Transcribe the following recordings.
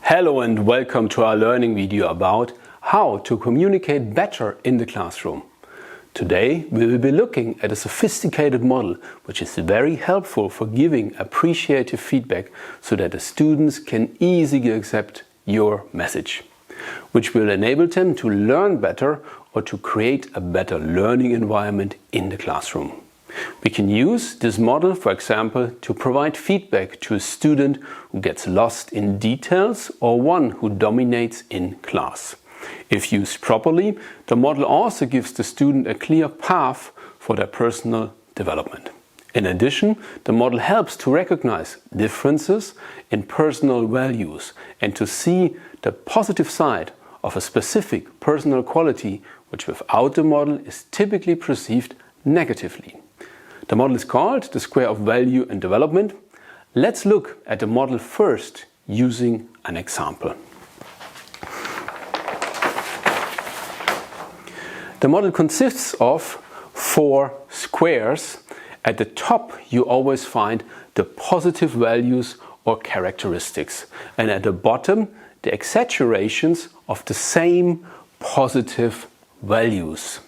Hello and welcome to our learning video about how to communicate better in the classroom. Today we will be looking at a sophisticated model which is very helpful for giving appreciative feedback so that the students can easily accept your message, which will enable them to learn better or to create a better learning environment in the classroom. We can use this model, for example, to provide feedback to a student who gets lost in details or one who dominates in class. If used properly, the model also gives the student a clear path for their personal development. In addition, the model helps to recognize differences in personal values and to see the positive side of a specific personal quality which without the model is typically perceived negatively. The model is called the square of value and development. Let's look at the model first using an example. The model consists of 4 squares. At the top you always find the positive values or characteristics, and at the bottom the exaggerations of the same positive values.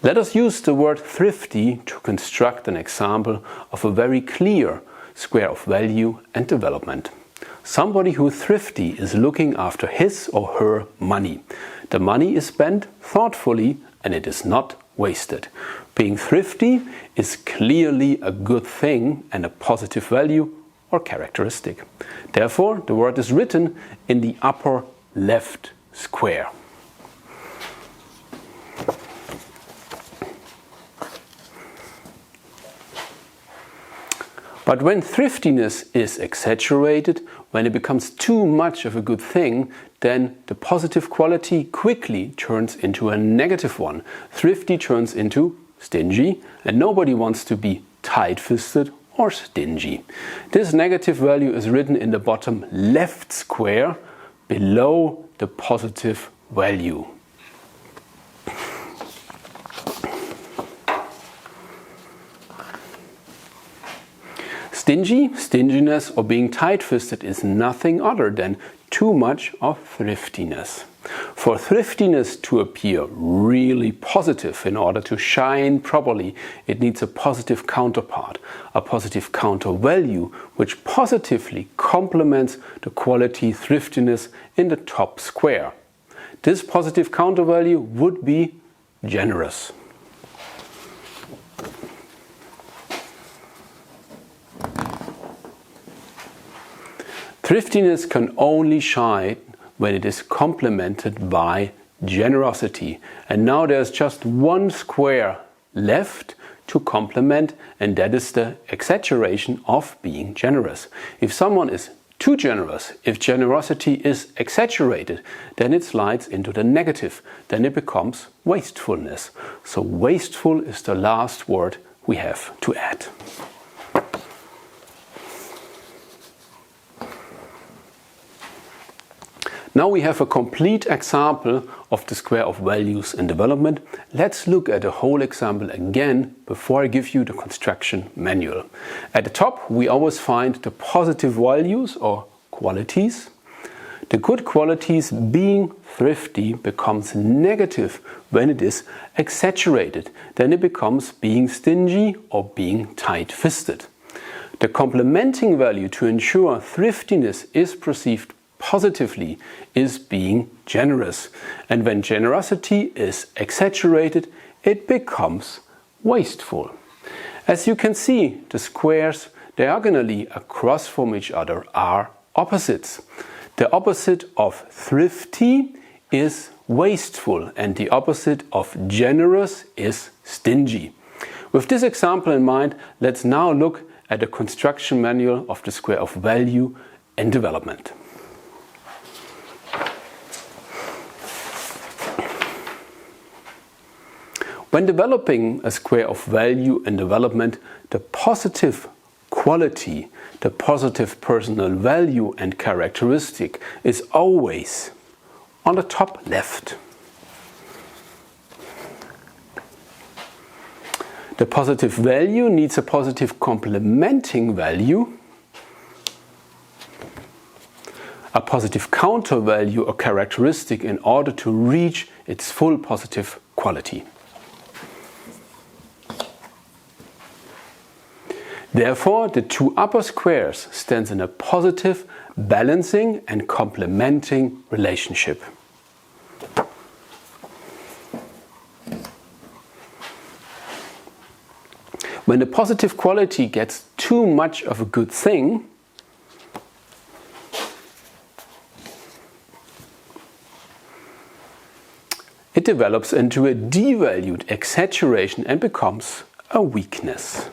Let us use the word thrifty to construct an example of a very clear square of value and development. Somebody who is thrifty is looking after his or her money. The money is spent thoughtfully and it is not wasted. Being thrifty is clearly a good thing and a positive value or characteristic. Therefore, the word is written in the upper left square. But when thriftiness is exaggerated, when it becomes too much of a good thing, then the positive quality quickly turns into a negative one. Thrifty turns into stingy, and nobody wants to be tight-fisted or stingy. This negative value is written in the bottom left square below the positive value. Stinginess or being tight-fisted is nothing other than too much of thriftiness. For thriftiness to appear really positive, in order to shine properly, it needs a positive counterpart, a positive counter value, which positively complements the quality thriftiness in the top square. This positive counter value would be generous. Thriftiness can only shine when it is complemented by generosity. And now there's just one square left to complement, and that is the exaggeration of being generous. If someone is too generous, if generosity is exaggerated, then it slides into the negative. Then it becomes wastefulness. So wasteful is the last word we have to add. Now we have a complete example of the square of values and development. Let's look at the whole example again before I give you the construction manual. At the top we always find the positive values or qualities. The good qualities, being thrifty, becomes negative when it is exaggerated. Then it becomes being stingy or being tight-fisted. The complementing value to ensure thriftiness is perceived positively is being generous, and when generosity is exaggerated, it becomes wasteful. As you can see, the squares diagonally across from each other are opposites. The opposite of thrifty is wasteful, and the opposite of generous is stingy. With this example in mind, let's now look at the construction manual of the square of value and development. When developing a square of value and development, the positive quality, the positive personal value and characteristic is always on the top left. The positive value needs a positive complementing value. a positive counter value or characteristic in order to reach its full positive quality. Therefore, the two upper squares stands in a positive, balancing and complementing relationship. When the positive quality gets too much of a good thing, it develops into a devalued exaggeration and becomes a weakness.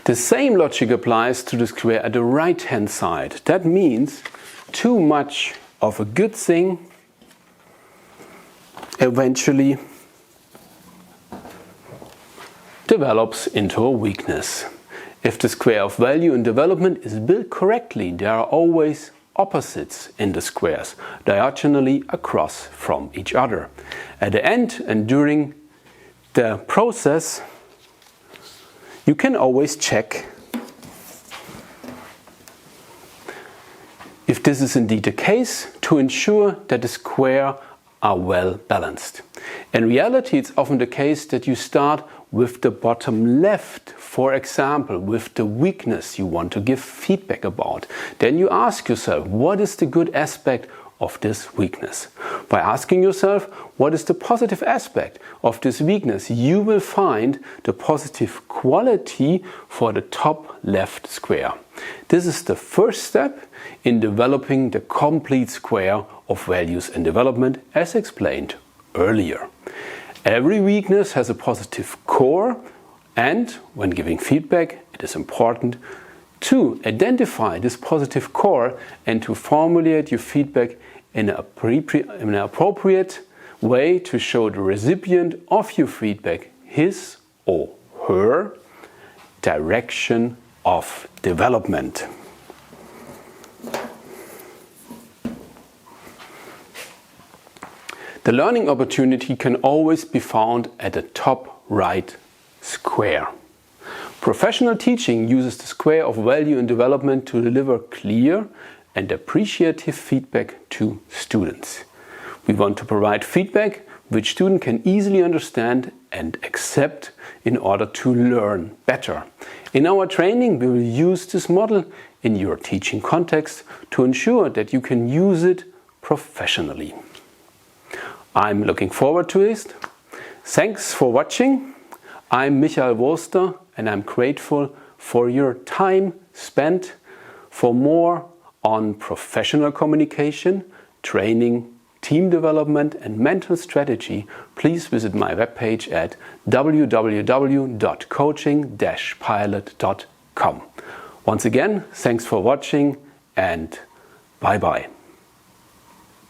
The same logic applies to the square at the right-hand side. That means too much of a good thing eventually develops into a weakness. If the square of value and development is built correctly, there are always opposites in the squares, diagonally across from each other. At the end and during the process, you can always check if this is indeed the case to ensure that the squares are well balanced. In reality, it's often the case that you start with the bottom left, for example, with the weakness you want to give feedback about. Then you ask yourself, what is the good aspect of this weakness? By asking yourself, what is the positive aspect of this weakness, you will find the positive quality for the top left square. This is the first step in developing the complete square of values and development, as explained earlier. Every weakness has a positive core, and when giving feedback, it is important to identify this positive core and to formulate your feedback in an appropriate way to show the recipient of your feedback his or her direction of development. The learning opportunity can always be found at the top right square. Professional teaching uses the square of value and development to deliver clear and appreciative feedback to students. We want to provide feedback which students can easily understand and accept in order to learn better. In our training, we will use this model in your teaching context to ensure that you can use it professionally. I'm looking forward to it. Thanks for watching. I'm Michael Wurster and I'm grateful for your time spent. For more on professional communication, training, team development and mental strategy, please visit my webpage at www.coaching-pilot.com. Once again, thanks for watching and bye-bye.